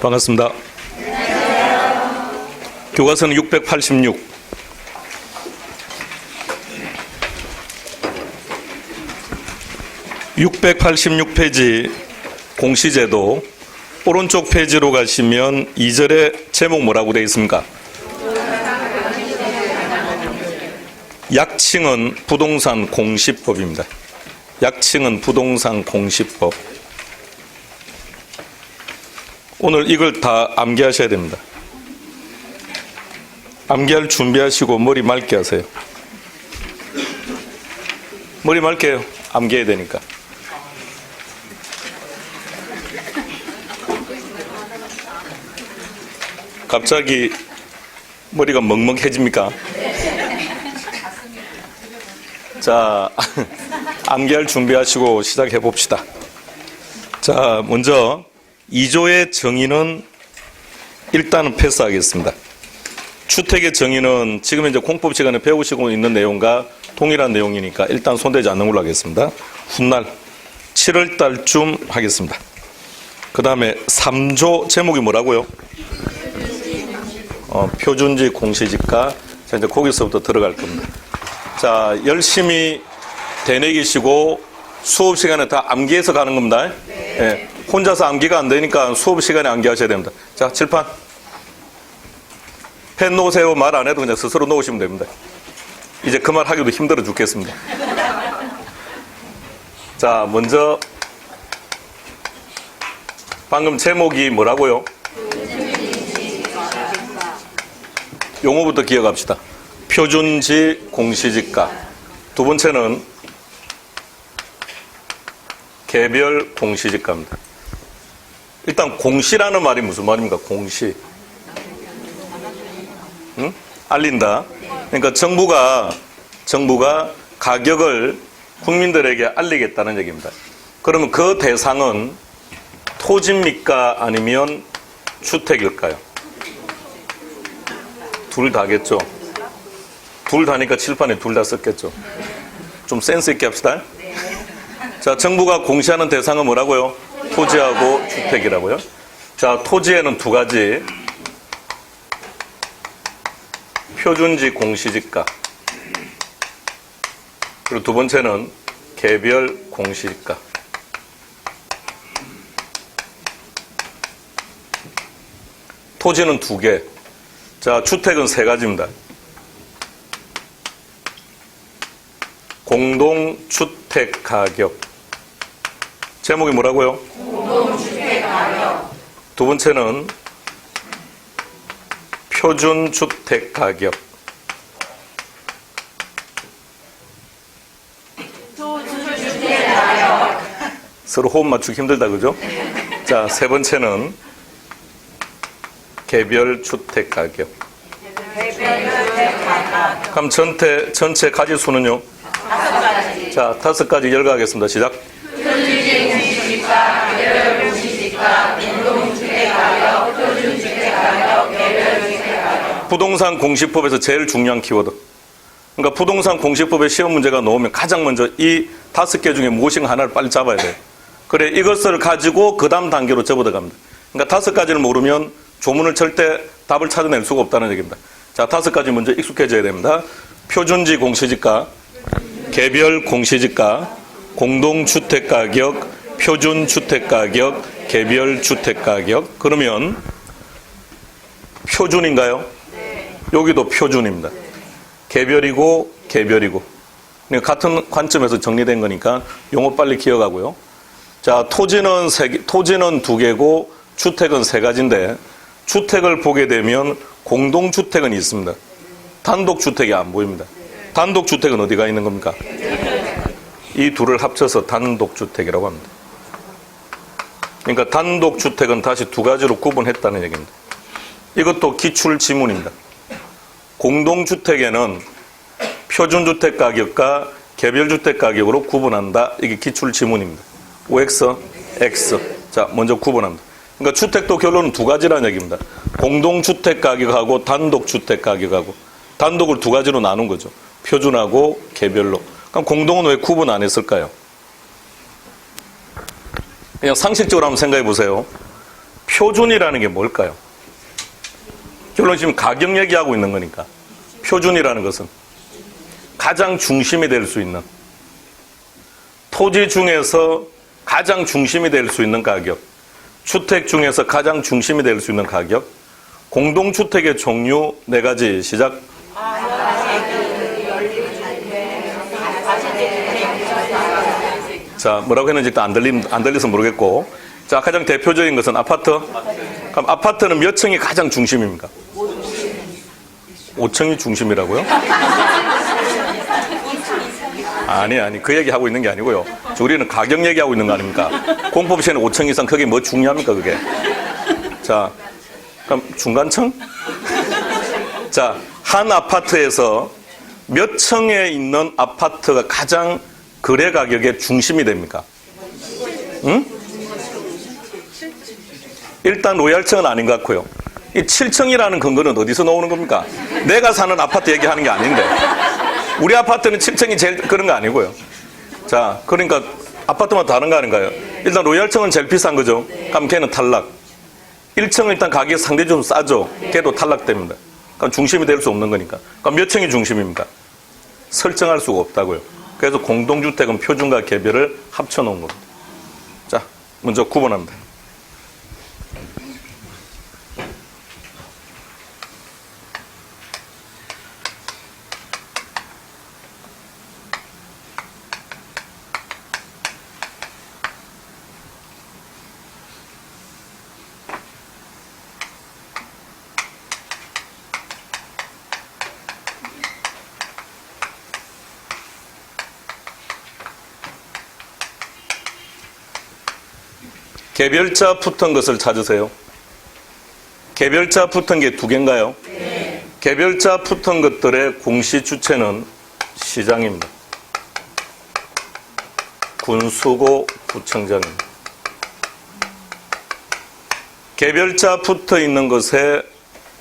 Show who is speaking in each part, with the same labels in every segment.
Speaker 1: 반갑습니다. 교과서는 686. (686페이지) 공시제도 오른쪽 페이지로 가시면 2절에 제목 뭐라고 되어 있습니까? 약칭은 부동산 공시법입니다. 약칭은 부동산 공시법. 오늘 이걸 다 암기하셔야 됩니다. 암기할 준비하시고 머리 맑게 하세요. 머리 맑게 해요. 암기해야 되니까. 갑자기 머리가 먹먹해집니까? 자, 암기할 준비하시고 시작해 봅시다. 자, 먼저 2조의 정의는 일단은 패스하겠습니다. 주택의 정의는 지금 이제 공법 시간에 배우시고 있는 내용과 동일한 내용이니까 일단 손대지 않는 걸로 하겠습니다. 훗날 7월 달쯤 하겠습니다. 그 다음에 3조 제목이 뭐라고요? 표준지 공시지가. 자, 이제 거기서부터 들어갈 겁니다. 자, 열심히 되뇌기시고 수업 시간에 다 암기해서 가는 겁니다. 네. 혼자서 암기가 안 되니까 수업 시간에 암기하셔야 됩니다. 자, 칠판. 펜 놓으세요. 말 안 해도 그냥 스스로 놓으시면 됩니다. 이제 그 말 하기도 힘들어 죽겠습니다. 자, 먼저 방금 제목이 뭐라고요? 용어부터 기억합시다. 표준지 공시지가. 두 번째는 개별 공시지가입니다. 일단 공시라는 말이 무슨 말입니까? 공시. 응? 알린다. 그러니까 정부가 가격을 국민들에게 알리겠다는 얘기입니다. 그러면 그 대상은 토지입니까? 아니면 주택일까요? 둘 다겠죠. 둘 다니까 칠판에 둘 다 썼겠죠. 좀 센스 있게 합시다. 자, 정부가 공시하는 대상은 뭐라고요? 토지하고 주택이라고요. 자, 토지에는 두 가지. 표준지 공시지가. 그리고 두 번째는 개별 공시지가. 토지는 두 개. 자, 주택은 세 가지입니다. 공동주택가격. 제목이 뭐라고요? 공동주택가격. 두 번째는 표준주택가격. 표준주택가격. 서로 호흡 맞추기 힘들다, 그죠? 자, 세 번째는 개별주택가격. 그럼 전체 가지 수는요? 5가지. 자, 5가지 열거하겠습니다. 시작. 표준지 공시지가, 개별 공시지가, 공동주택가격, 표준주택가격, 개별주택가격. 부동산 공시법에서 제일 중요한 키워드. 그러니까 부동산 공시법에 시험 문제가 나오면 가장 먼저 이 5개 중에 무엇인가 하나를 빨리 잡아야 돼요. 그래, 이것을 가지고 그 다음 단계로 접어들 갑니다. 그러니까 5가지를 모르면 조문을 절대 답을 찾아낼 수가 없다는 얘기입니다. 자, 5가지 먼저 익숙해져야 됩니다. 표준지 공시지가, 개별 공시지가, 공동주택가격, 표준주택가격, 개별주택가격. 그러면 표준인가요? 여기도 표준입니다. 개별이고 개별이고. 그러니까 같은 관점에서 정리된 거니까 용어 빨리 기억하고요. 자, 토지는 두 개고 주택은 세 가지인데 주택을 보게 되면 공동주택은 있습니다. 단독주택이 안 보입니다. 단독주택은 어디가 있는 겁니까? 이 둘을 합쳐서 단독주택이라고 합니다. 그러니까 단독주택은 다시 두 가지로 구분했다는 얘기입니다. 이것도 기출지문입니다. 공동주택에는 표준주택가격과 개별주택가격으로 구분한다. 이게 기출지문입니다. OX, X. 자, 먼저 구분합니다. 그러니까 주택도 결론은 두 가지라는 얘기입니다. 공동주택가격하고 단독주택가격하고. 단독을 두 가지로 나눈 거죠. 표준하고 개별로. 그럼 공동은 왜 구분 안 했을까요? 그냥 상식적으로 한번 생각해 보세요. 표준이라는 게 뭘까요? 결론 지금 가격 얘기하고 있는 거니까. 표준이라는 것은 가장 중심이 될 수 있는, 토지 중에서 가장 중심이 될 수 있는 가격, 주택 중에서 가장 중심이 될 수 있는 가격, 공동주택의 종류 4가지. 시작. 자, 뭐라고 했는지 일단 안 들려서 모르겠고. 자, 가장 대표적인 것은 아파트. 그럼 아파트는 몇 층이 가장 중심입니까? 5층이 중심이라고요? 아니. 그 얘기하고 있는 게 아니고요. 우리는 가격 얘기하고 있는 거 아닙니까? 공법시에는 5층 이상, 그게 뭐 중요합니까, 그게? 자, 그럼 중간층? 자, 한 아파트에서 몇 층에 있는 아파트가 가장 거래 가격의 중심이 됩니까? 응? 일단 로얄층은 아닌 것 같고요. 이 7층이라는 근거는 어디서 나오는 겁니까? 내가 사는 아파트 얘기하는 게 아닌데. 우리 아파트는 7층이 제일 그런 거 아니고요. 자, 그러니까 아파트마다 다른 거 아닌가요? 일단 로얄층은 제일 비싼 거죠. 그럼 걔는 탈락. 1층은 일단 가격이 상대적으로 싸죠. 걔도 탈락됩니다. 그럼 중심이 될 수 없는 거니까. 그럼 몇 층이 중심입니까? 설정할 수가 없다고요. 그래서 공동주택은 표준과 개별을 합쳐놓은 겁니다. 자, 먼저 구분합니다. 개별자 붙은 것을 찾으세요. 개별자 붙은 게 2개인가요? 네. 개별자 붙은 것들의 공시 주체는 시장입니다. 군수고 구청장입니다. 개별자 붙어 있는 것의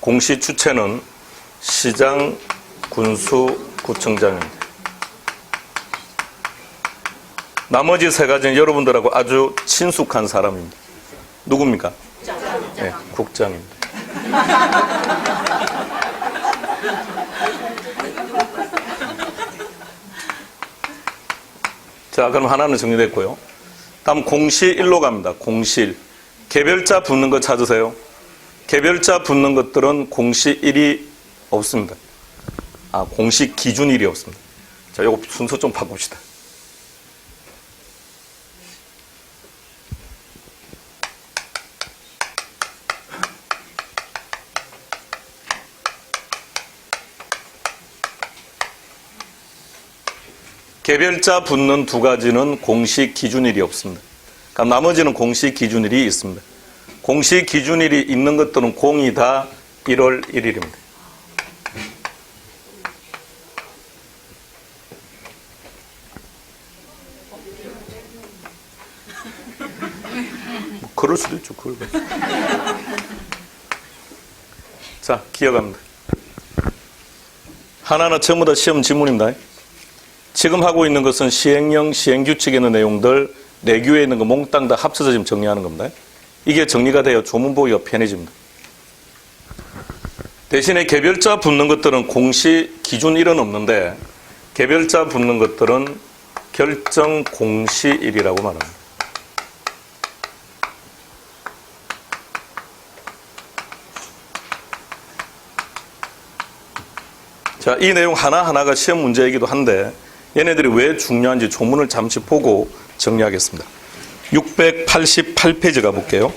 Speaker 1: 공시 주체는 시장, 군수, 구청장입니다. 나머지 3가지는 여러분들하고 아주 친숙한 사람입니다. 누굽니까? 네, 국장입니다. 자, 그럼 하나는 정리됐고요. 다음 공시 1로 갑니다. 공시 1. 개별자 붙는 거 찾으세요. 개별자 붙는 것들은 공시 1이 없습니다. 공시 기준 1이 없습니다. 자, 이거 순서 좀 바꿉시다. 개별자 붙는 2가지는 공시 기준일이 없습니다. 그럼 나머지는 공시 기준일이 있습니다. 공시 기준일이 있는 것들은 공이 다 1월 1일입니다. 그럴 수도 있죠. 그걸. 자, 기억합니다. 하나하나 전부 다 시험 지문입니다. 지금 하고 있는 것은 시행령, 시행규칙에 있는 내용들, 내규에 있는 거 몽땅 다 합쳐서 지금 정리하는 겁니다. 이게 정리가 되어 조문 보기가 편해집니다. 대신에 개별자 붙는 것들은 공시 기준 1은 없는데 개별자 붙는 것들은 결정 공시 1이라고 말합니다. 자, 이 내용 하나하나가 시험 문제이기도 한데 얘네들이 왜 중요한지 조문을 잠시 보고 정리하겠습니다. 688페이지 가볼게요.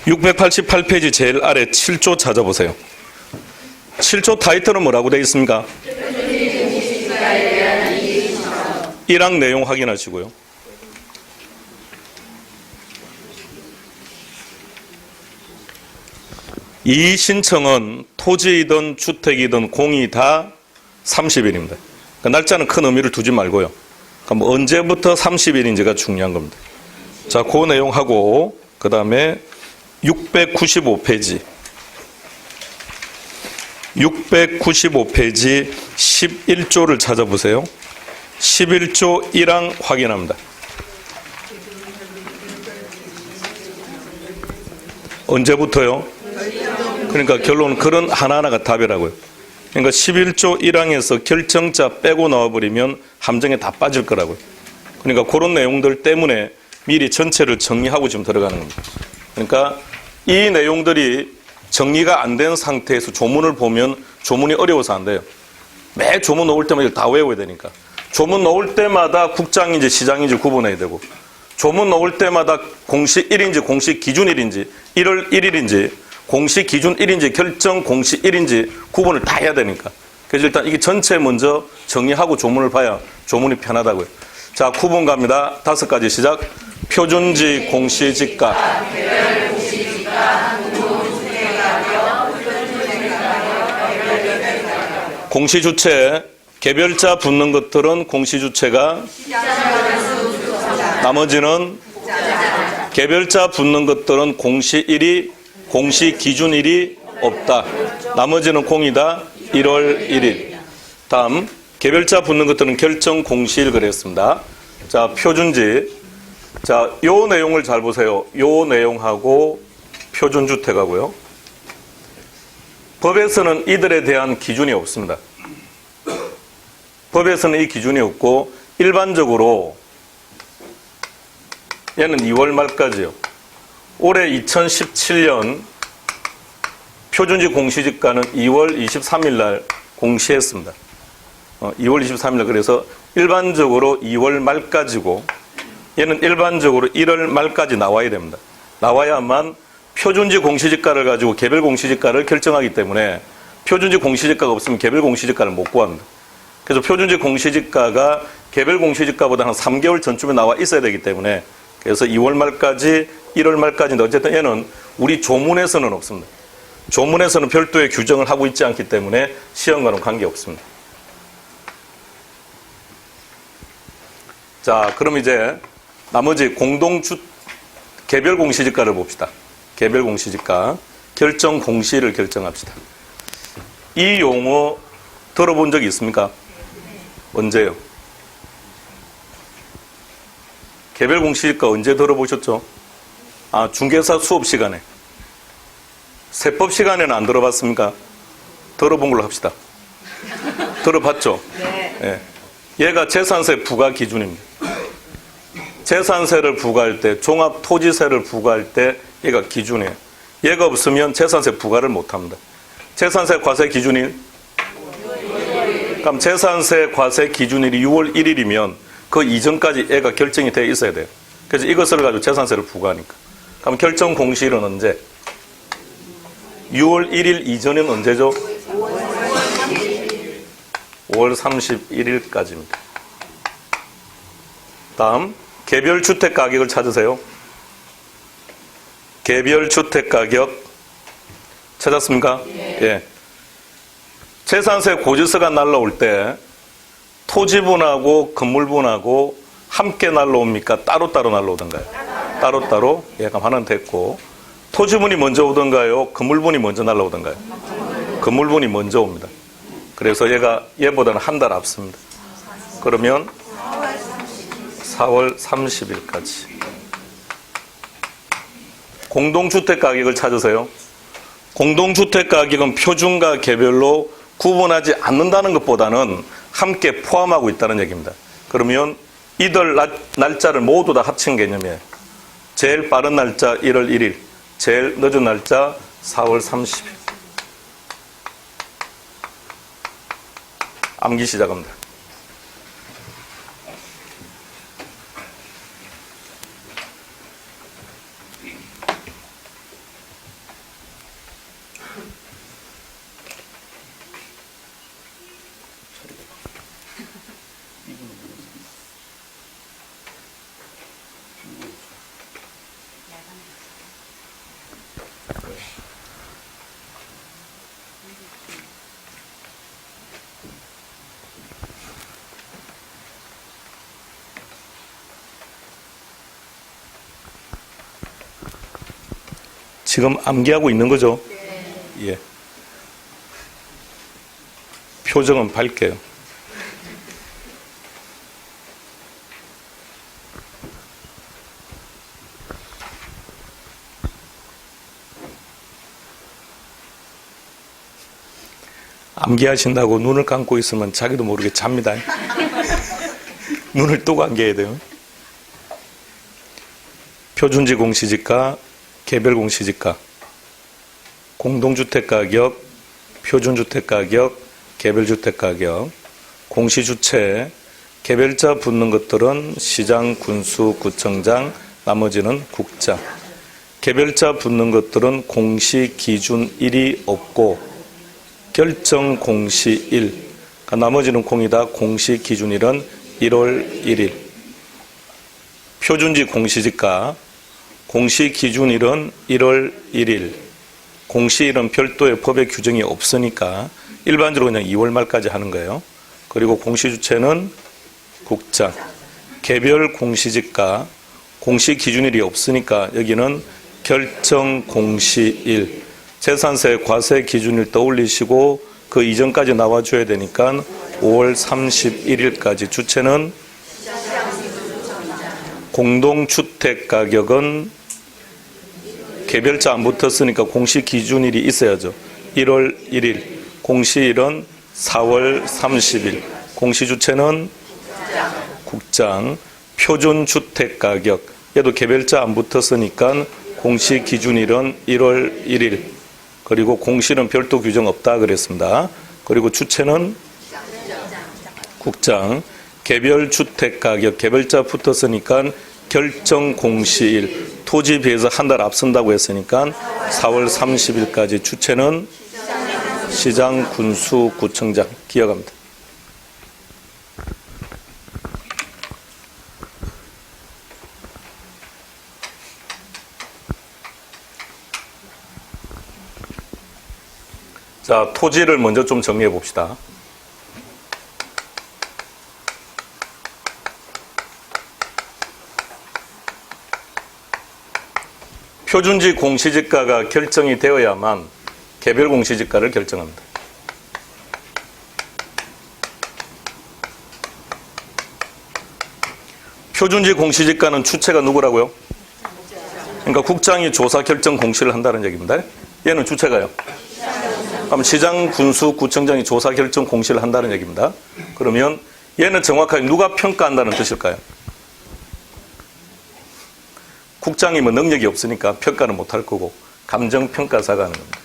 Speaker 1: 688페이지 제일 아래 7조 찾아보세요. 7조 타이틀은 뭐라고 되어 있습니까? 1항 내용 확인하시고요. 이 신청은 토지이든 주택이든 공이 다 30일입니다. 그러니까 날짜는 큰 의미를 두지 말고요. 그러니까 언제부터 30일인지가 중요한 겁니다. 자, 그 내용하고 그 다음에 695페이지 11조를 찾아보세요. 11조 1항 확인합니다. 언제부터요? 그러니까 결론은 그런 하나하나가 답이라고요. 그러니까 11조 1항에서 결정자 빼고 나와버리면 함정에 다 빠질 거라고요. 그러니까 그런 내용들 때문에 미리 전체를 정리하고 지금 들어가는 겁니다. 그러니까 이 내용들이 정리가 안 된 상태에서 조문을 보면 조문이 어려워서 안 돼요. 매 조문 나올 때마다 다 외워야 되니까. 조문 나올 때마다 국장인지 시장인지 구분해야 되고, 조문 나올 때마다 공시 1인지 공시 기준 1인지 1월 1일인지 공시 기준 1인지 결정 공시 1인지 구분을 다 해야 되니까. 그래서 일단 이게 전체 먼저 정리하고 조문을 봐야 조문이 편하다고요. 자, 구분 갑니다. 5가지 시작. 표준지 공시지가, 공시주체, 개별자 붙는 것들은 공시주체가, 나머지는 개별자 붙는 것들은 공시일이, 공시기준일이 없다. 나머지는 공이다. 1월 1일. 다음, 개별자 붙는 것들은 결정 공시일 그랬습니다. 자, 표준지. 자, 요 내용을 잘 보세요. 요 내용하고 표준주택하고요. 법에서는 이들에 대한 기준이 없습니다. 법에서는 이 기준이 없고 일반적으로 얘는 2월 말까지요. 올해 2017년 표준지 공시지가는 2월 23일 날 공시했습니다. 2월 23일 날. 그래서 일반적으로 2월 말까지고 얘는 일반적으로 1월 말까지 나와야 됩니다. 나와야만 표준지 공시지가를 가지고 개별 공시지가를 결정하기 때문에 표준지 공시지가가 없으면 개별 공시지가를 못 구합니다. 그래서 표준지 공시지가가 개별 공시지가보다 한 3개월 전쯤에 나와 있어야 되기 때문에 그래서 2월 말까지 1월 말까지인데 어쨌든 얘는 우리 조문에서는 없습니다. 조문에서는 별도의 규정을 하고 있지 않기 때문에 시험과는 관계없습니다. 자, 그럼 이제 나머지 개별 공시지가를 봅시다. 개별 공시지가. 결정 공시를 결정합시다. 이 용어 들어본 적이 있습니까? 언제요? 개별 공시지가 언제 들어보셨죠? 아, 중개사 수업 시간에. 세법 시간에는 안 들어봤습니까? 들어본 걸로 합시다. 들어봤죠? 네. 얘가 재산세 부과 기준입니다. 재산세를 부과할 때, 종합토지세를 부과할 때 얘가 기준이에요. 얘가 없으면 재산세 부과를 못합니다. 재산세 과세 기준일? 그럼 재산세 과세 기준일이 6월 1일이면 그 이전까지 얘가 결정이 되어 있어야 돼요. 그래서 이것을 가지고 재산세를 부과하니까. 그럼 결정 공시일은 언제? 6월 1일 이전은 언제죠? 5월 31일까지입니다. 다음, 개별 주택 가격을 찾으세요. 개별 주택 가격 찾았습니까? 예. 재산세 고지서가 날라올 때 토지분하고 건물분하고 함께 날라옵니까? 따로따로 날라오던가요? 따로따로? 예, 그럼 하나는 됐고. 토지분이 먼저 오던가요? 건물분이 먼저 날라오던가요? 건물분이 먼저 옵니다. 그래서 얘보다는 한 달 앞섭니다. 그러면 4월 30일까지. 공동주택 가격을 찾으세요. 공동주택 가격은 표준과 개별로 구분하지 않는다는 것보다는 함께 포함하고 있다는 얘기입니다. 그러면 이들 날짜를 모두 다 합친 개념이에요. 제일 빠른 날짜 1월 1일, 제일 늦은 날짜 4월 30일. 암기 시작합니다. 지금 암기하고 있는 거죠? 예. 표정은 밝게요. 암기하신다고 눈을 감고 있으면 자기도 모르게 잡니다. 눈을 또 감겨야 돼요. 표준지 공시지가, 개별 공시지가, 공동주택가격, 표준주택가격, 개별주택가격, 공시주체, 개별자 붙는 것들은 시장, 군수, 구청장, 나머지는 국장. 개별자 붙는 것들은 공시기준일이 없고 결정 공시일, 그러니까 나머지는 공이다. 공시기준일은 1월 1일. 표준지 공시지가, 공시기준일은 1월 1일. 공시일은 별도의 법의 규정이 없으니까 일반적으로 그냥 2월 말까지 하는 거예요. 그리고 공시주체는 국장. 개별 공시지가, 공시기준일이 없으니까 여기는 결정 공시일. 재산세 과세 기준일 떠올리시고 그 이전까지 나와줘야 되니까 5월 31일까지. 주체는 공동주택가격은 개별자 안 붙었으니까 공시기준일이 있어야죠. 1월 1일. 공시일은 4월 30일. 공시주체는 국장. 표준주택가격. 얘도 개별자 안 붙었으니까 공시기준일은 1월 1일. 그리고 공시는 별도 규정 없다 그랬습니다. 그리고 주체는 국장. 개별주택가격. 개별자 붙었으니까 결정 공시일. 토지에 비해서 한 달 앞선다고 했으니까 4월 30일까지. 주체는 시장, 군수, 구청장. 기억합니다. 자, 토지를 먼저 좀 정리해 봅시다. 표준지 공시지가가 결정이 되어야만 개별 공시지가를 결정합니다. 표준지 공시지가는 주체가 누구라고요? 그러니까 국장이 조사 결정 공시를 한다는 얘기입니다. 얘는 주체가요. 그럼 시장, 군수, 구청장이 조사 결정 공시를 한다는 얘기입니다. 그러면 얘는 정확하게 누가 평가한다는 뜻일까요? 국장이 뭐 능력이 없으니까 평가를 못할 거고 감정평가사가 하는 겁니다.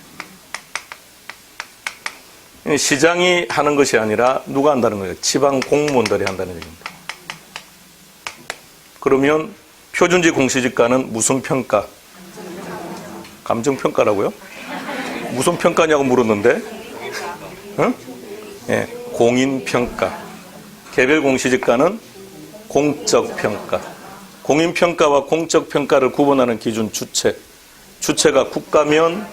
Speaker 1: 시장이 하는 것이 아니라 누가 한다는 거예요? 지방 공무원들이 한다는 얘기입니다. 그러면 표준지 공시지가는 무슨 평가? 감정평가라고요? 무슨 평가냐고 물었는데, 응? 예, 공인평가. 개별 공시지가는 공적평가. 공인평가와 공적평가를 구분하는 기준 주체. 주체가 국가면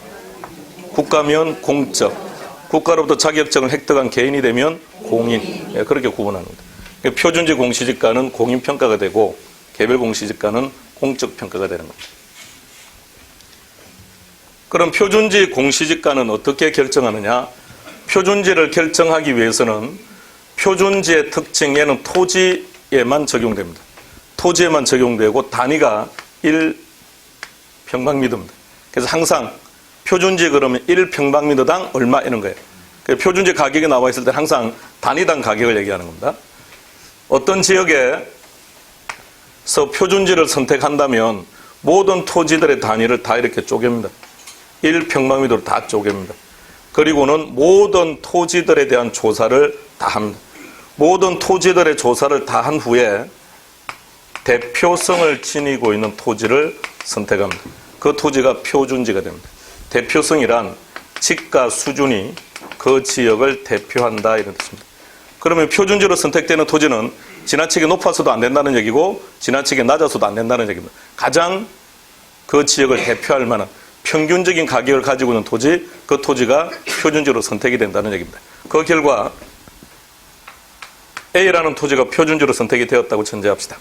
Speaker 1: 공적. 국가로부터 자격증을 획득한 개인이 되면 공인. 예, 그렇게 구분합니다. 표준지 공시지가는 공인평가가 되고 개별 공시지가는 공적평가가 되는 겁니다. 그럼 표준지 공시지가는 어떻게 결정하느냐? 표준지를 결정하기 위해서는 표준지의 특징에는 토지에만 적용됩니다. 토지에만 적용되고 단위가 1평방미터입니다. 그래서 항상 표준지 그러면 1평방미터당 얼마 이런 거예요. 표준지 가격이 나와 있을 때 항상 단위당 가격을 얘기하는 겁니다. 어떤 지역에서 표준지를 선택한다면 모든 토지들의 단위를 다 이렇게 쪼갭니다. 1평방미터로 다 쪼갭니다. 그리고는 모든 토지들에 대한 조사를 다 합니다. 모든 토지들의 조사를 다 한 후에 대표성을 지니고 있는 토지를 선택합니다. 그 토지가 표준지가 됩니다. 대표성이란 지가 수준이 그 지역을 대표한다 이런 뜻입니다. 그러면 표준지로 선택되는 토지는 지나치게 높아서도 안 된다는 얘기고 지나치게 낮아서도 안 된다는 얘기입니다. 가장 그 지역을 대표할 만한 평균적인 가격을 가지고 있는 토지, 그 토지가 표준지로 선택이 된다는 얘기입니다. 그 결과 A라는 토지가 표준지로 선택이 되었다고 전제합시다.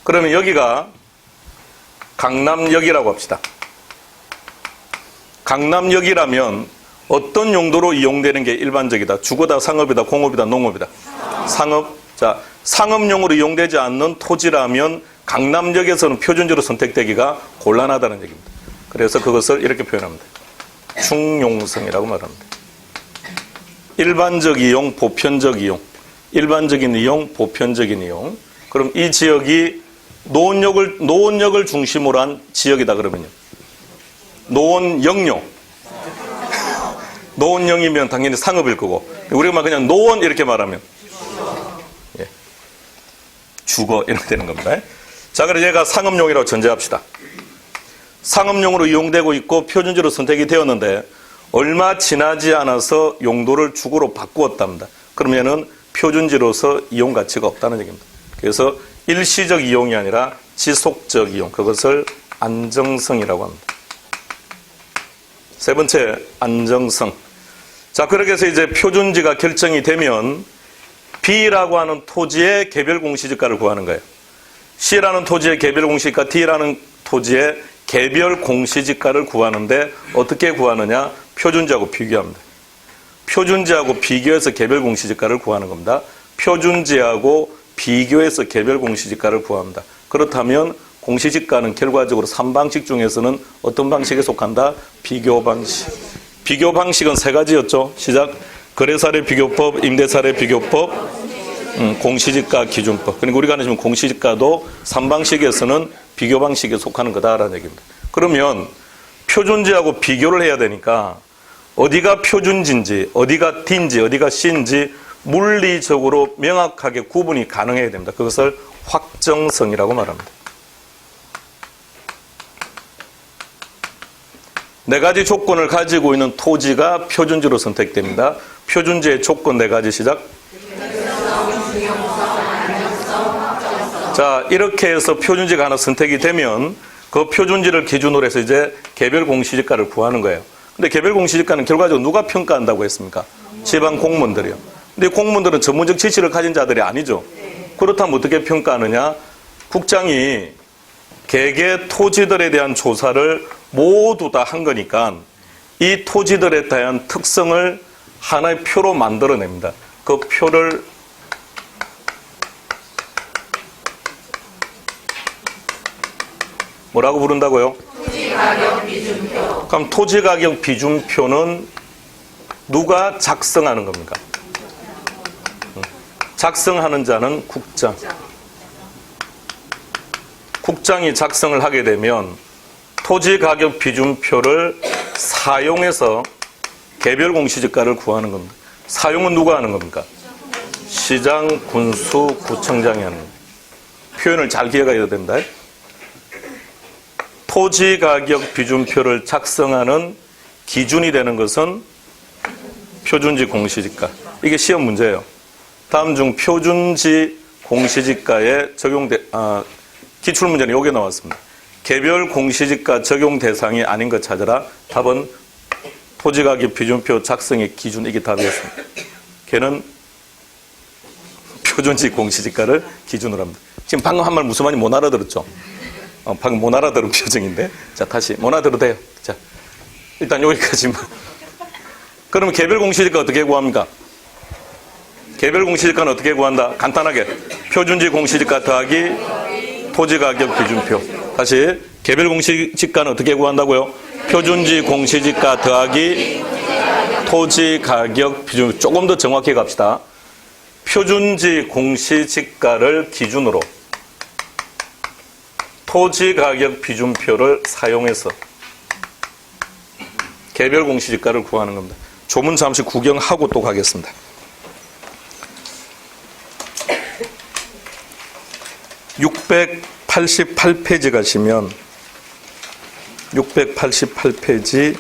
Speaker 1: 그러면 여기가 강남역이라고 합시다. 강남역이라면 어떤 용도로 이용되는 게 일반적이다? 주거다, 상업이다, 공업이다, 농업이다? 상업. 자, 상업용으로 이용되지 않는 토지라면 강남역에서는 표준지로 선택되기가 곤란하다는 얘기입니다. 그래서 그것을 이렇게 표현합니다. 충용성이라고 말합니다. 일반적 이용, 보편적 이용. 일반적인 이용, 보편적인 이용. 그럼 이 지역이 노원역을 중심으로 한 지역이다 그러면요. 노원역요. 노원역이면 당연히 상업일 거고. 우리가 그냥 노원 이렇게 말하면 예. 주거 이렇게 되는 겁니다. 자, 그래서 얘가 상업용이라고 전제합시다. 상업용으로 이용되고 있고 표준지로 선택이 되었는데 얼마 지나지 않아서 용도를 주거로 바꾸었답니다. 그러면은 표준지로서 이용 가치가 없다는 얘기입니다. 그래서 일시적 이용이 아니라 지속적 이용, 그것을 안정성이라고 합니다. 세 번째, 안정성. 자, 그렇게 해서 이제 표준지가 결정이 되면 B라고 하는 토지의 개별 공시지가를 구하는 거예요. C라는 토지의 개별 공시지가, D라는 토지의 개별 공시지가를 구하는데 어떻게 구하느냐? 표준지하고 비교합니다. 표준지하고 비교해서 개별 공시지가를 구하는 겁니다. 표준지하고 비교해서 개별 공시지가를 구합니다. 그렇다면 공시지가는 결과적으로 3방식 중에서는 어떤 방식에 속한다? 비교 방식. 비교 방식은 세 가지였죠. 시작. 거래사례 비교법, 임대사례 비교법, 공시지가 기준법. 그러니까 우리가 지금 공시지가도 3방식에서는 비교 방식에 속하는 거다라는 얘기입니다. 그러면 표준지하고 비교를 해야 되니까 어디가 표준지인지, 어디가 D인지, 어디가 C인지 물리적으로 명확하게 구분이 가능해야 됩니다. 그것을 확정성이라고 말합니다. 네 가지 조건을 가지고 있는 토지가 표준지로 선택됩니다. 표준지의 조건 네 가지 시작. 자, 이렇게 해서 표준지가 하나 선택이 되면 그 표준지를 기준으로 해서 이제 개별 공시지가를 구하는 거예요. 근데 개별 공시지가는 결과적으로 누가 평가한다고 했습니까? 지방 공무원들이요. 근데 공무원들은 전문적 지식을 가진 자들이 아니죠. 그렇다면 어떻게 평가하느냐? 국장이 개개 토지들에 대한 조사를 모두 다 한 거니까 이 토지들에 대한 특성을 하나의 표로 만들어냅니다. 그 표를 뭐라고 부른다고요? 토지가격 비준표. 그럼 토지가격 비준표는 누가 작성하는 겁니까? 작성하는 자는 국장. 국장이 작성을 하게 되면 토지가격 비준표를 사용해서 개별 공시지가를 구하는 겁니다. 사용은 누가 하는 겁니까? 시장, 군수, 구청장이 하는 겁니다. 표현을 잘 기억해야 된다. 토지가격 비준표를 작성하는 기준이 되는 것은 표준지 공시지가. 이게 시험 문제예요. 다음 중 표준지 공시지가에 기출문제는 여기 나왔습니다. 개별 공시지가 적용 대상이 아닌 것 찾아라. 답은 토지가격 비준표 작성의 기준, 이게 답이었습니다. 걔는 표준지 공시지가를 기준으로 합니다. 지금 방금 한 말 무슨 말인지 못 알아들었죠? 방금 못 알아들은 표정인데. 자, 다시 못 알아들어도 돼요. 자, 일단 여기까지만. 그러면 개별 공시지가 어떻게 구합니까? 개별 공시지가는 어떻게 구한다? 간단하게 표준지 공시지가 더하기 토지가격 기준표. 다시 개별 공시지가는 어떻게 구한다고요? 표준지 공시지가 더하기 토지가격 비준. 조금 더 정확히 갑시다. 표준지 공시지가를 기준으로 토지가격 비준표를 사용해서 개별 공시지가를 구하는 겁니다. 조문 잠시 구경하고 또 가겠습니다. (688페이지) 가시면 688페이지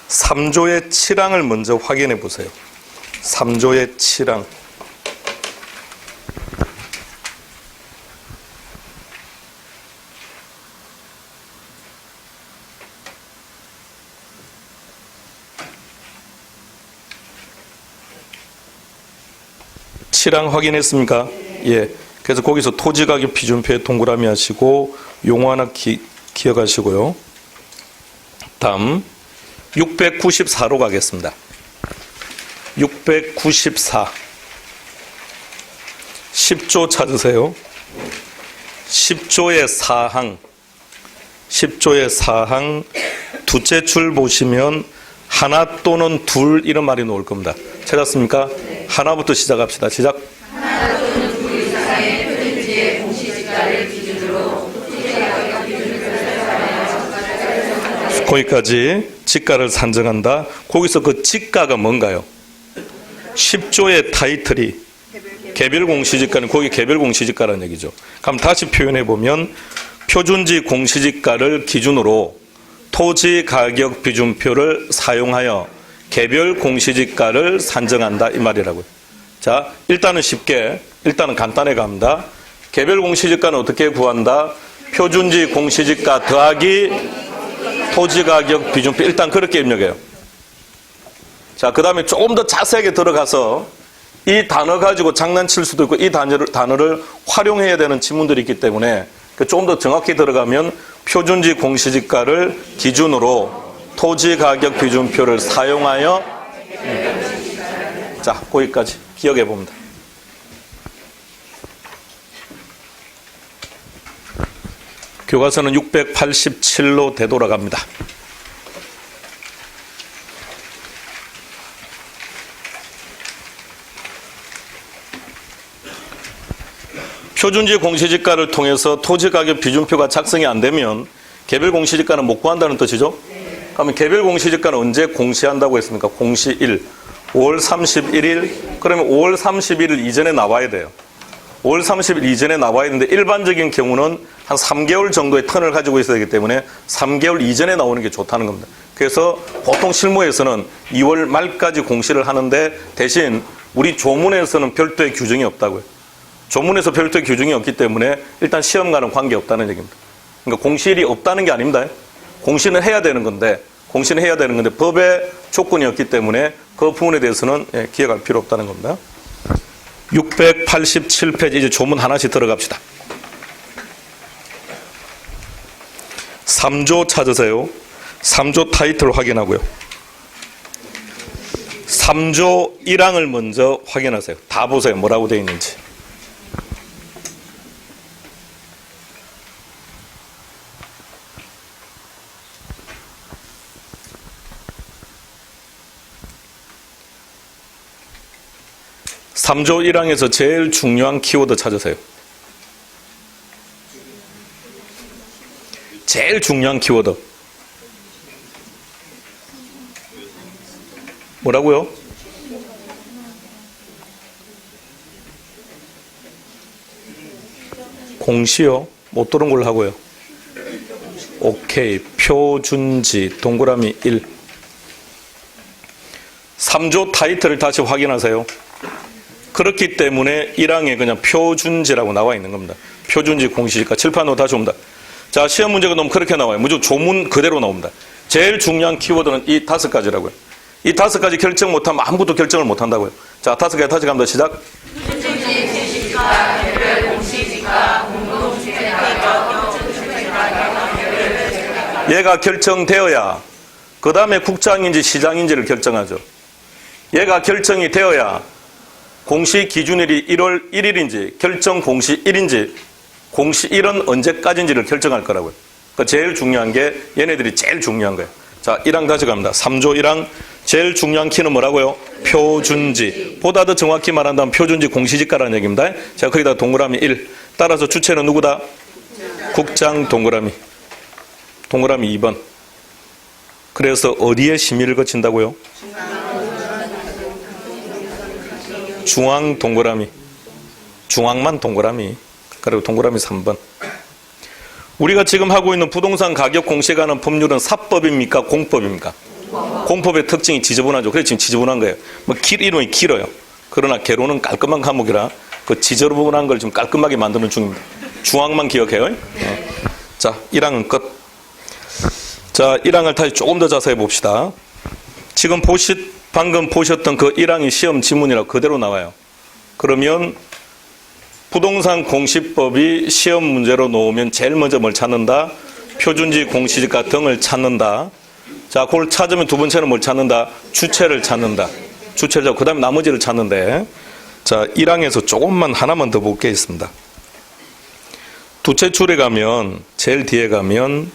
Speaker 1: 3조의 7항을 먼저 확인해 보세요. 3조의 7항. 칠항 확인했습니까? 예. 그래서 거기서 토지가격 비준표에 동그라미 하시고 용어 하나 기억하시고요. 다음 694로 가겠습니다. 694 10조 찾으세요. 10조의 4항 10조의 4항 두째 줄 보시면 하나 또는 둘 이런 말이 나올 겁니다. 찾았습니까? 하나부터 시작합시다. 시작.
Speaker 2: 하나 또는 둘 이상의 표준지의 공시지가를 기준으로
Speaker 1: 거기까지 지가를 산정한다. 거기서 그 지가가 뭔가요? 10조의 타이틀이 개별 공시지가는 거기 개별 공시지가라는 얘기죠. 그럼 다시 표현해 보면 표준지 공시지가를 기준으로 토지 가격 비준표를 사용하여 개별 공시지가를 산정한다 이 말이라고요. 자, 일단은 쉽게, 일단은 간단해 갑니다. 개별 공시지가는 어떻게 구한다? 표준지 공시지가 더하기 토지 가격 비준표, 일단 그렇게 입력해요. 자, 그 다음에 조금 더 자세하게 들어가서 이 단어 가지고 장난칠 수도 있고 이 단어를 활용해야 되는 지문들이 있기 때문에 조금 더 정확히 들어가면 표준지 공시지가를 기준으로 토지 가격 비준표를 사용하여 자, 거기까지 기억해 봅니다. 교과서는 687로 되돌아갑니다. 표준지 공시지가를 통해서 토지가격 비준표가 작성이 안 되면 개별 공시지가는 못 구한다는 뜻이죠? 그러면 개별 공시지가는 언제 공시한다고 했습니까? 공시일, 5월 31일, 그러면 5월 31일 이전에 나와야 돼요. 5월 30일 이전에 나와야 되는데 일반적인 경우는 한 3개월 정도의 턴을 가지고 있어야 되기 때문에 3개월 이전에 나오는 게 좋다는 겁니다. 그래서 보통 실무에서는 2월 말까지 공시를 하는데 대신 우리 조문에서는 별도의 규정이 없다고요. 조문에서 별도의 규정이 없기 때문에 일단 시험과는 관계없다는 얘기입니다. 그러니까 공시일이 없다는 게 아닙니다. 공시는 해야 되는 건데 법의 조건이 없기 때문에 그 부분에 대해서는 기억할 필요 없다는 겁니다. 687페이지 이제 조문 하나씩 들어갑시다. 3조 찾으세요. 3조 타이틀 확인하고요. 3조 1항을 먼저 확인하세요. 다 보세요. 뭐라고 되어 있는지. 삼조 1항에서 제일 중요한 키워드 찾으세요. 제일 중요한 키워드. 뭐라고요? 공시요? 못 들은 걸로 하고요. 오케이. 표준지 동그라미 1. 3조 타이틀을 다시 확인하세요. 그렇기 때문에 1항에 그냥 표준지라고 나와 있는 겁니다. 표준지 공시지가 칠판으로 다시 옵니다. 자, 시험 문제가 너무 그렇게 나와요. 무조건 조문 그대로 나옵니다. 제일 중요한 키워드는 이 5가지라고요. 이 5가지 결정 못하면 아무것도 결정을 못한다고요. 자, 5개 다시 갑니다. 시작.
Speaker 2: 표준지 공시지가, 개별 공시지가,
Speaker 1: 얘가 결정되어야 그 다음에 국장인지 시장인지를 결정하죠. 얘가 결정이 되어야 공시 기준일이 1월 1일인지 결정 공시일인지 공시일은 언제까지인지를 결정할 거라고요. 그러니까 제일 중요한 게 얘네들이 제일 중요한 거예요. 자, 1항 다시 갑니다. 3조 1항 제일 중요한 키는 뭐라고요? 표준지. 보다 더 정확히 말한다면 표준지 공시지가라는 얘기입니다. 자, 거기다 동그라미 1. 따라서 주체는 누구다? 국장 동그라미. 동그라미 2번. 그래서 어디에 심의를 거친다고요? 중앙 동그라미. 중앙만 동그라미. 그리고 동그라미 3번. 우리가 지금 하고 있는 부동산 가격 공시에 관한 법률은 사법입니까? 공법입니까? 공법의 특징이 지저분하죠. 그래서 지금 지저분한 거예요. 이름이 길어요. 그러나 개론은 깔끔한 과목이라 그 지저분한 걸 지금 깔끔하게 만드는 중입니다. 중앙만 기억해요. 자, 1항은 끝. 자, 1항을 다시 조금 더 자세히 봅시다. 지금 방금 보셨던 그 1항이 시험 지문이라고 그대로 나와요. 그러면 부동산 공시법이 시험 문제로 놓으면 제일 먼저 뭘 찾는다? 표준지 공시지가 등을 찾는다. 자, 그걸 찾으면 두 번째는 뭘 찾는다? 주체를 찾는다. 주체를, 그 다음에 나머지를 찾는데. 자, 1항에서 조금만 하나만 더 볼 게 있습니다. 두채줄에 가면, 제일 뒤에 가면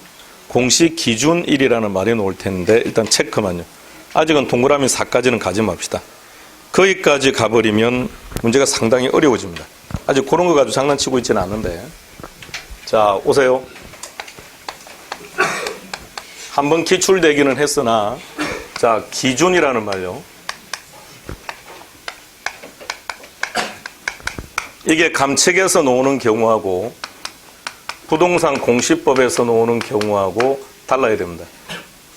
Speaker 1: 공시 기준일이라는 말이 나올 텐데, 일단 체크만요. 아직은 동그라미 4까지는 가지 맙시다. 거기까지 가버리면 문제가 상당히 어려워집니다. 아직 그런 거 가지고 장난치고 있지는 않은데. 자, 오세요. 한번 기출되기는 했으나, 자, 기준이라는 말요. 이게 감책에서 나오는 경우하고 부동산 공시법에서 나오는 경우하고 달라야 됩니다.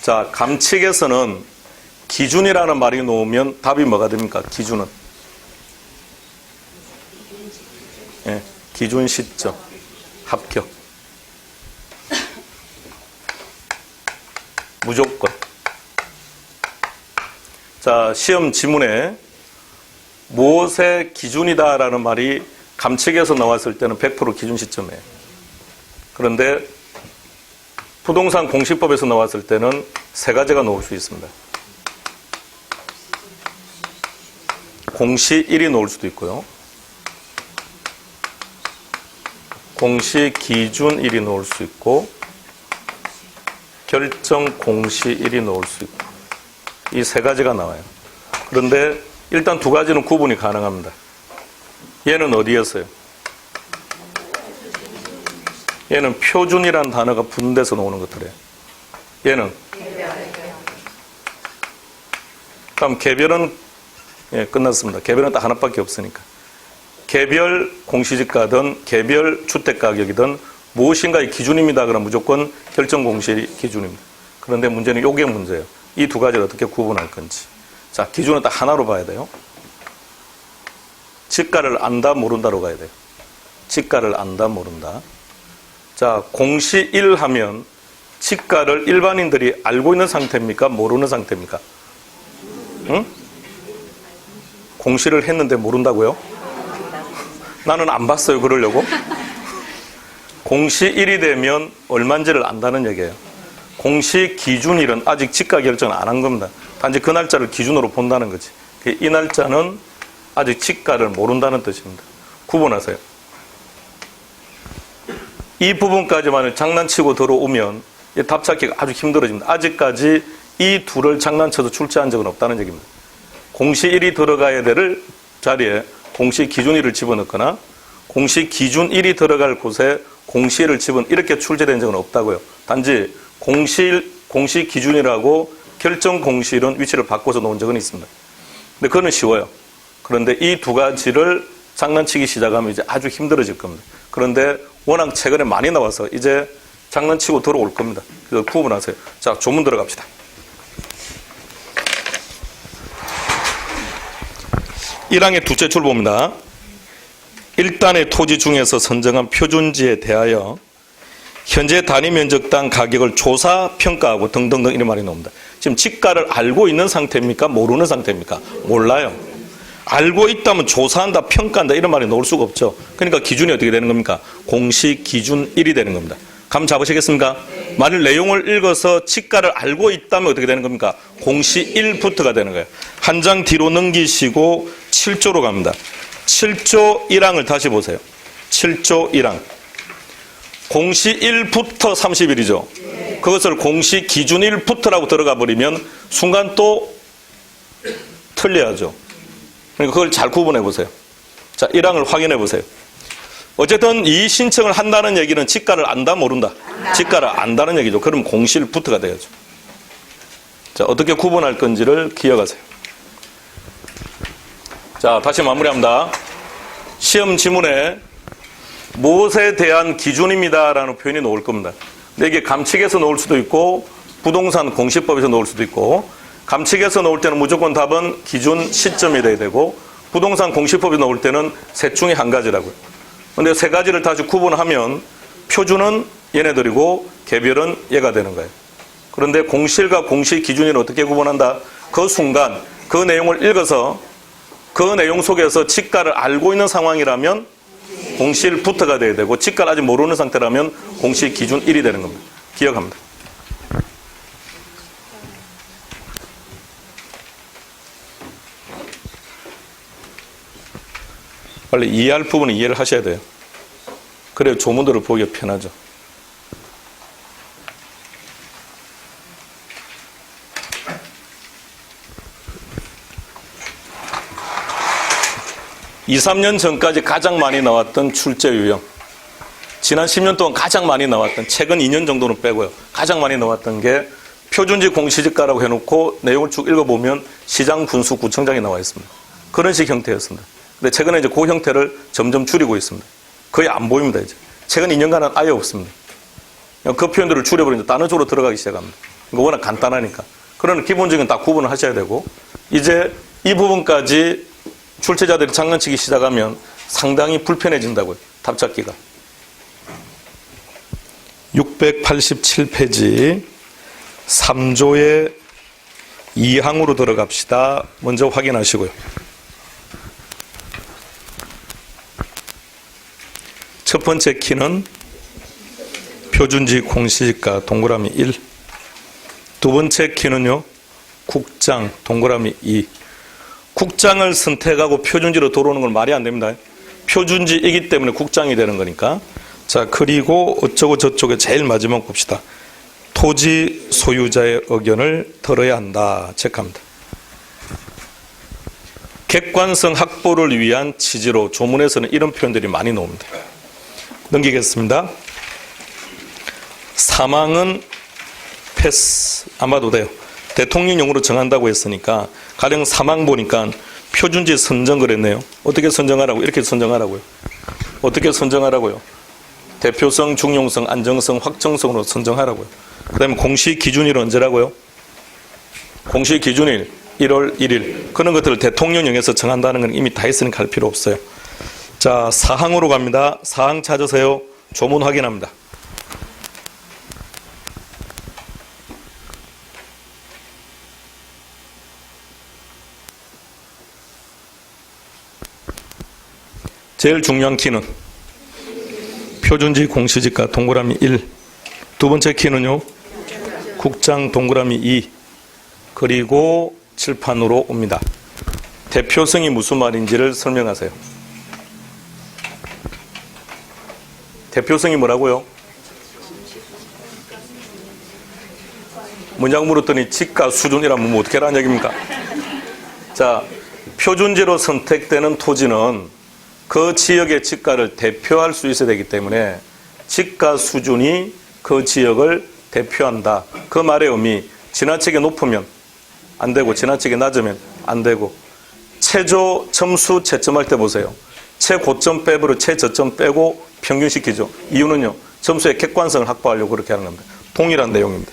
Speaker 1: 자, 감책에서는 기준이라는 말이 나오면 답이 뭐가 됩니까? 기준은. 예, 기준 시점, 합격. 무조건. 자, 시험 지문에 무엇의 기준이다라는 말이 감책에서 나왔을 때는 100% 기준 시점이에요. 그런데 부동산 공시법에서 나왔을 때는 세 가지가 나올 수 있습니다. 공시 1이 나올 수도 있고요. 공시 기준 1이 나올 수 있고 결정 공시 1이 나올 수 있고 이 세 가지가 나와요. 그런데 일단 두 가지는 구분이 가능합니다. 얘는 어디였어요? 얘는 표준이라는 단어가 분대서 나오는 것들이에요. 얘는 그럼 개별은 예, 끝났습니다. 개별은 딱 하나밖에 없으니까. 개별 공시지가든 개별 주택가격이든 무엇인가의 기준입니다. 그럼 무조건 결정 공시 기준입니다. 그런데 문제는 요게 문제예요. 이 두 가지를 어떻게 구분할 건지. 자, 기준은 딱 하나로 봐야 돼요. 지가를 안다 모른다로 가야 돼요. 지가를 안다 모른다. 자, 공시 1 하면 지가를 일반인들이 알고 있는 상태입니까? 모르는 상태입니까? 응? 공시를 했는데 모른다고요? 나는 안 봤어요. 그러려고. 공시 1이 되면 얼마인지를 안다는 얘기예요. 공시 기준일은 아직 지가 결정을 안 한 겁니다. 단지 그 날짜를 기준으로 본다는 거지. 이 날짜는 아직 지가를 모른다는 뜻입니다. 구분하세요. 이 부분까지만을 장난치고 들어오면 답 찾기가 아주 힘들어집니다. 아직까지 이 둘을 장난쳐서 출제한 적은 없다는 얘기입니다. 공시 1이 들어가야 될 자리에 공시 기준 1을 집어넣거나 공시 기준 1이 들어갈 곳에 공시 1을 이렇게 출제된 적은 없다고요. 단지 공시 기준이라고 결정 공시 1은 위치를 바꿔서 놓은 적은 있습니다. 근데 그거는 쉬워요. 그런데 이 두 가지를 장난치기 시작하면 이제 아주 힘들어질 겁니다. 그런데 워낙 최근에 많이 나와서 이제 장난치고 들어올 겁니다. 그래서 구분하세요. 자, 조문 들어갑시다. 1항의 두째 출보입니다. 1단의 토지 중에서 선정한 표준지에 대하여 현재 단위 면적당 가격을 조사, 평가하고 등등등 이런 말이 나옵니다. 지금 지가를 알고 있는 상태입니까? 모르는 상태입니까? 몰라요. 알고 있다면 조사한다, 평가한다 이런 말이 나올 수가 없죠. 그러니까 기준이 어떻게 되는 겁니까? 공시 기준 1이 되는 겁니다. 감 잡으시겠습니까? 만일 내용을 읽어서 지가를 알고 있다면 어떻게 되는 겁니까? 공시 1부터가 되는 거예요. 한 장 뒤로 넘기시고 7조로 갑니다. 7조 1항을 다시 보세요. 7조 1항. 공시 1부터 30일이죠. 그것을 공시 기준 1부터라고 들어가 버리면 순간 또 틀려야죠. 그러니까 그걸 잘 구분해 보세요. 자, 1항을 확인해 보세요. 어쨌든 이 신청을 한다는 얘기는 지가를 안다 모른다. 지가를 안다는 얘기죠. 그럼 공시 1부터가 돼야죠. 자, 어떻게 구분할 건지를 기억하세요. 자, 다시 마무리합니다. 시험 지문에 무엇에 대한 기준입니다라는 표현이 나올 겁니다. 근데 이게 감칙에서 나올 수도 있고 부동산 공시법에서 나올 수도 있고 감칙에서 나올 때는 무조건 답은 기준 시점이 돼야 되고 부동산 공시법에서 나올 때는 셋 중에 한 가지라고요. 그런데 세 가지를 다시 구분하면 표준은 얘네들이고 개별은 얘가 되는 거예요. 그런데 공실과 공시 기준을 어떻게 구분한다? 그 순간 그 내용을 읽어서 그 내용 속에서 지가를 알고 있는 상황이라면 공시 1부터가 돼야 되고 지가를 아직 모르는 상태라면 공시 기준 1이 되는 겁니다. 기억합니다. 빨리 이해할 부분은 이해를 하셔야 돼요. 그래야 조문들을 보기가 편하죠. 2, 3년 전까지 가장 많이 나왔던 출제 유형, 지난 10년 동안 가장 많이 나왔던, 최근 2년 정도는 빼고요, 가장 많이 나왔던 게 표준지 공시지가라고 해놓고 내용을 쭉 읽어보면 시장, 군수, 구청장이 나와 있습니다. 그런 식 형태였습니다. 근데 최근에 이제 그 형태를 점점 줄이고 있습니다. 거의 안 보입니다, 이제. 최근 2년간은 아예 없습니다. 그 표현들을 줄여버리면 다른 쪽으로 들어가기 시작합니다. 이거 워낙 간단하니까. 그러나 기본적인 다 구분을 하셔야 되고, 이제 이 부분까지 출제자들이 장난치기 시작하면 상당히 불편해진다고요, 답찾기가. 687페이지 3조의 2항으로 들어갑시다. 먼저 확인하시고요. 첫 번째 키는 표준지 공시지가 동그라미 1. 두 번째 키는요, 국장 동그라미 2. 국장을 선택하고 표준지로 들어오는 건 말이 안 됩니다. 표준지이기 때문에 국장이 되는 거니까. 자, 그리고 어쩌고 저쩌고 제일 마지막 봅시다. 토지 소유자의 의견을 들어야 한다. 체크합니다. 객관성 확보를 위한 취지로 조문에서는 이런 표현들이 많이 나옵니다. 넘기겠습니다. 사망은 패스, 아마도 돼요. 대통령령으로 정한다고 했으니까 가령 사망 보니까 표준지 선정 그랬네요. 어떻게 선정하라고? 이렇게 선정하라고요. 어떻게 선정하라고요? 대표성, 중용성, 안정성, 확정성으로 선정하라고요. 그 다음에 공시 기준일 언제라고요? 공시 기준일 1월 1일. 그런 것들을 대통령령에서 정한다는 건 이미 다 했으니까 할 필요 없어요. 자, 사항으로 갑니다. 사항 찾으세요. 조문 확인합니다. 제일 중요한 키는 표준지 공시지가 동그라미 1. 두 번째 키는요, 국장 동그라미 2. 그리고 칠판으로 옵니다. 대표성이 무슨 말인지를 설명하세요. 대표성이 뭐라고요? 문장 물었더니 지가 수준이라면 뭐 어떻게 하라는 얘기입니까? 자, 표준지로 선택되는 토지는 그 지역의 지가를 대표할 수 있어야 되기 때문에 지가 수준이 그 지역을 대표한다. 그 말의 의미, 지나치게 높으면 안 되고 지나치게 낮으면 안 되고, 최저 점수 채점할 때 보세요. 최고점 빼버려 최저점 빼고 평균시키죠. 이유는요, 점수의 객관성을 확보하려고 그렇게 하는 겁니다. 동일한 내용입니다.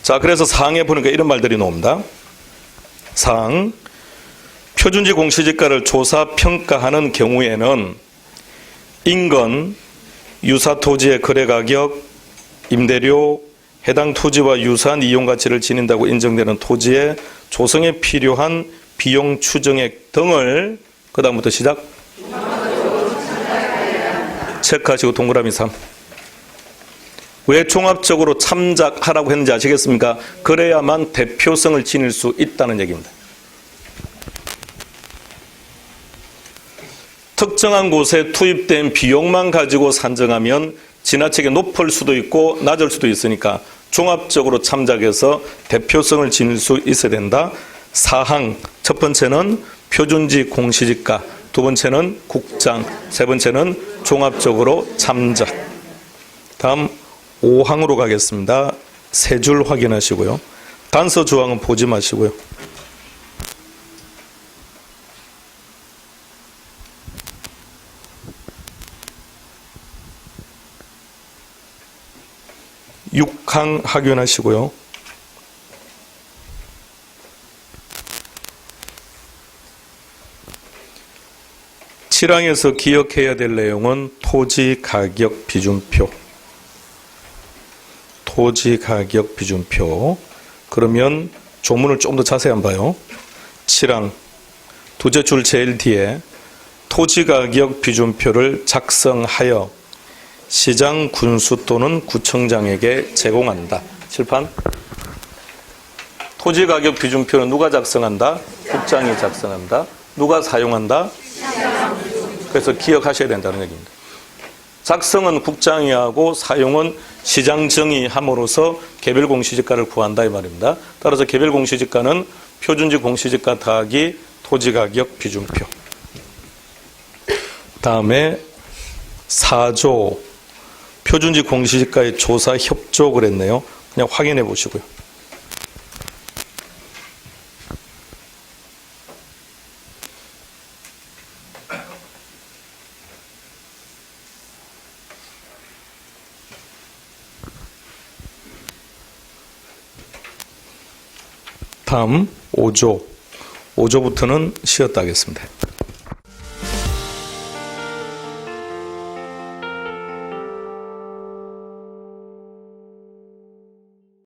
Speaker 1: 자, 그래서 사항에 보니까 이런 말들이 나옵니다. 사항, 표준지 공시지가를 조사 평가하는 경우에는 인건, 유사토지의 거래가격, 임대료, 해당 토지와 유사한 이용가치를 지닌다고 인정되는 토지의 조성에 필요한 비용 추정액 등을, 그 다음부터 시작. 체크하시고 동그라미 3. 왜 종합적으로 참작하라고 했는지 아시겠습니까? 그래야만 대표성을 지닐 수 있다는 얘기입니다. 특정한 곳에 투입된 비용만 가지고 산정하면 지나치게 높을 수도 있고 낮을 수도 있으니까 종합적으로 참작해서 대표성을 지닐 수 있어야 된다. 사항, 첫 번째는 표준지 공시지가, 두 번째는 국장, 세 번째는 종합적으로 참작. 다음 5항으로 가겠습니다. 세 줄 확인하시고요. 단서 조항은 보지 마시고요. 육항 확인하시고요. 칠항에서 기억해야 될 내용은 토지 가격 비준표. 토지 가격 비준표. 그러면 조문을 좀 더 자세히 한번 봐요. 7항 두째 줄 제일 뒤에 토지 가격 비준표를 작성하여 시장, 군수 또는 구청장에게 제공한다. 칠판. 토지 가격 비준표는 누가 작성한다? 국장이 작성한다. 누가 사용한다? 그래서 기억하셔야 된다는 얘기입니다. 작성은 국장이 하고 사용은 시장 정의함으로써 개별 공시지가를 구한다 이 말입니다. 따라서 개별 공시지가는 표준지 공시지가 더하기 토지 가격 비준표. 다음에 4조 표준지 공시지가의 조사 협조 그랬네요. 그냥 확인해 보시고요. 다음 5조. 5조부터는 쉬었다 하겠습니다.